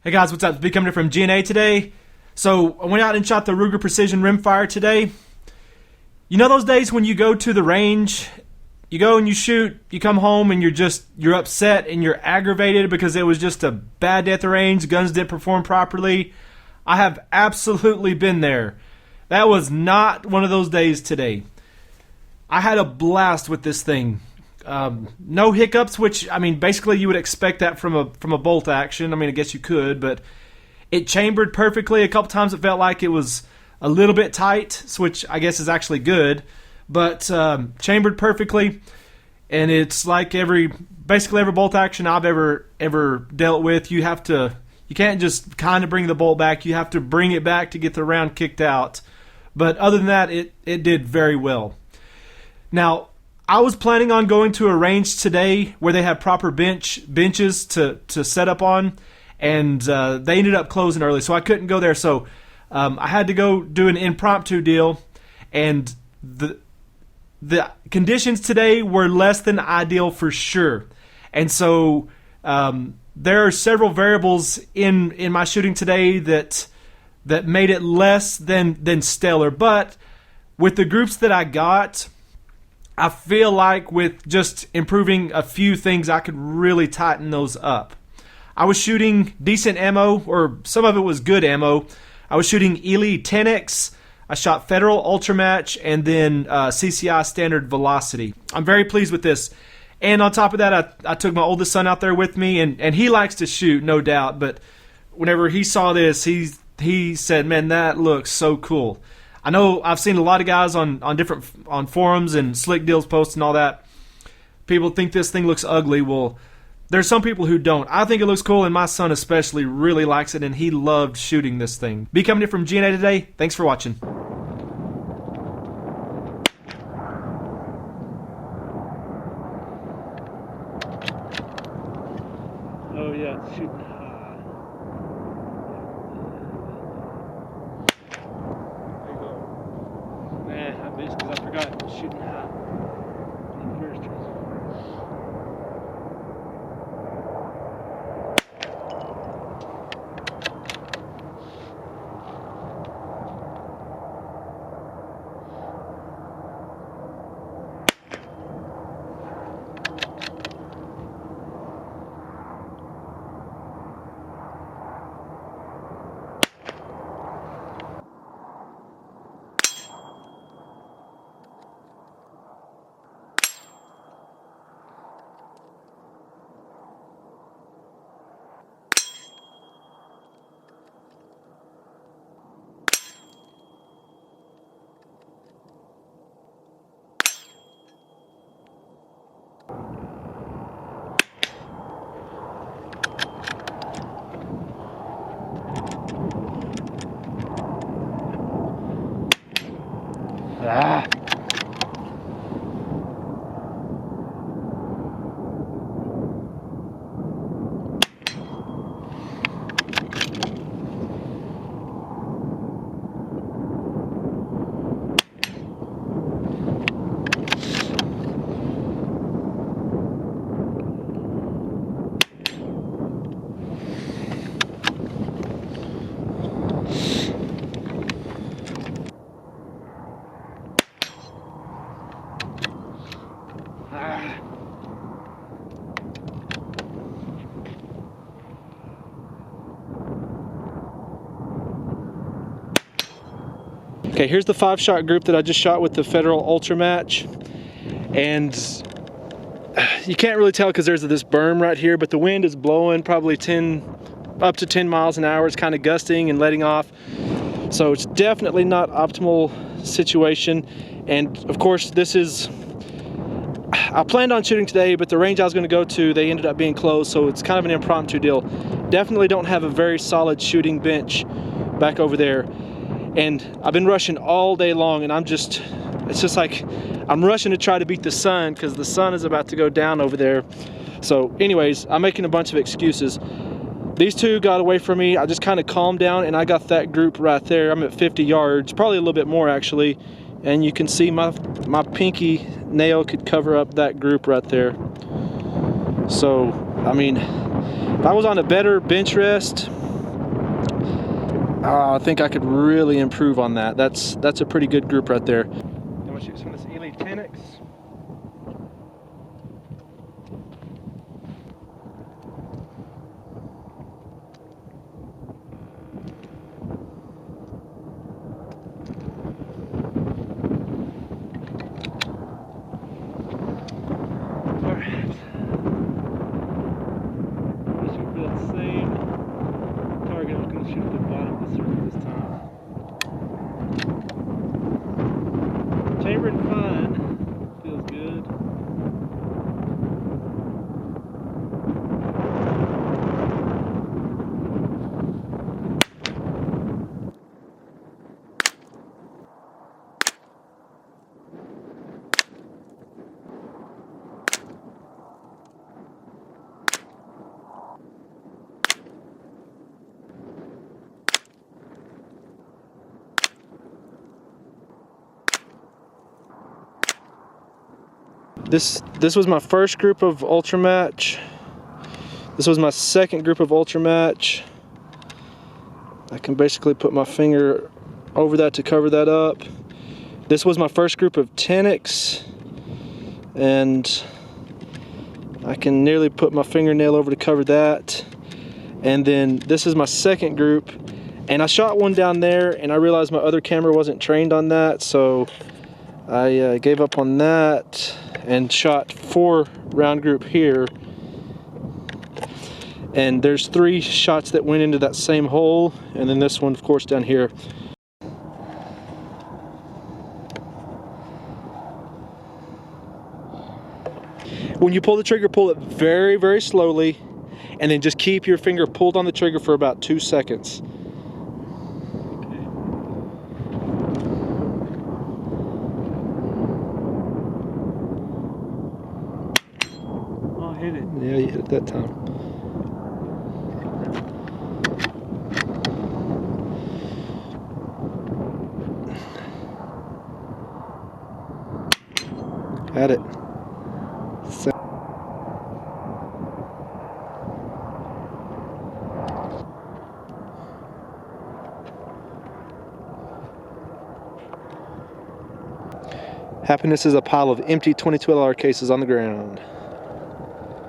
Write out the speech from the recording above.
Hey guys, what's up? It's B coming in from G&A today. So I went out and shot the Ruger Precision Rimfire today. You know those days when you go to the range, you go and you shoot, you come home and you're upset and you're aggravated because it was just a bad day at the range, guns didn't perform properly. I have absolutely been there. That was not one of those days today. I had a blast with this thing. No hiccups, which I mean basically you would expect that from a bolt action. I mean I guess you could, but it chambered perfectly. A couple times it felt like it was a little bit tight, which I guess is actually good, but chambered perfectly. And it's like basically every bolt action I've ever dealt with, you can't just kind of bring the bolt back, you have to bring it back to get the round kicked out. But other than that, it did very well. Now I was planning on going to a range today where they have proper benches to set up on, and they ended up closing early, so I couldn't go there. So I had to go do an impromptu deal, and the conditions today were less than ideal for sure. And so there are several variables in my shooting today that made it less than stellar. But with the groups that I got, I feel like with just improving a few things, I could really tighten those up. I was shooting decent ammo, or some of it was good ammo. I was shooting Ely 10X, I shot Federal Ultramatch, and then CCI Standard Velocity. I'm very pleased with this. And on top of that, I took my oldest son out there with me, and he likes to shoot, no doubt. But whenever he saw this, he said, "Man, that looks so cool." I know I've seen a lot of guys on forums and Slick Deals posts and all that. People think this thing looks ugly. Well, there's some people who don't. I think it looks cool, and my son especially really likes it, and he loved shooting this thing. Be coming in from G&A today. Thanks for watching. Oh yeah, it's shooting high. There you go. Man, I missed because I forgot it was shooting high on the first one. Ah. Okay, here's the 5-shot group that I just shot with the Federal Ultramatch, and you can't really tell because there's this berm right here, but the wind is blowing probably up to 10 miles an hour. It's kind of gusting and letting off, so it's definitely not optimal situation. And of course, I planned on shooting today, but the range I was going to go to, they ended up being closed, so it's kind of an impromptu deal. Definitely don't have a very solid shooting bench back over there. And I've been rushing all day long, and it's just like I'm rushing to try to beat the sun because the sun is about to go down over there. So anyways, I'm making a bunch of excuses. These two got away from me. I just kind of calmed down, and I got that group right there. I'm at 50 yards, probably a little bit more actually. And you can see my pinky nail could cover up that group right there. So, I mean, if I was on a better bench rest, I think I could really improve on that. That's a pretty good group right there. I'm gonna shoot some of this Elite 10X. Chambering fine, feels good. This was my first group of ultra match. This was my second group of ultra match. I can basically put my finger over that to cover that up. This was my first group of 10X, and I can nearly put my fingernail over to cover that. And then this is my second group, and I shot one down there and I realized my other camera wasn't trained on that, so I gave up on that and shot 4 round group here. And there's 3 shots that went into that same hole, and then this one of course down here. When you pull the trigger, pull it very, very slowly, and then just keep your finger pulled on the trigger for about 2 seconds. Hit it. Yeah, you hit it that time. Had it. Happiness is a pile of empty 22 LR cases on the ground.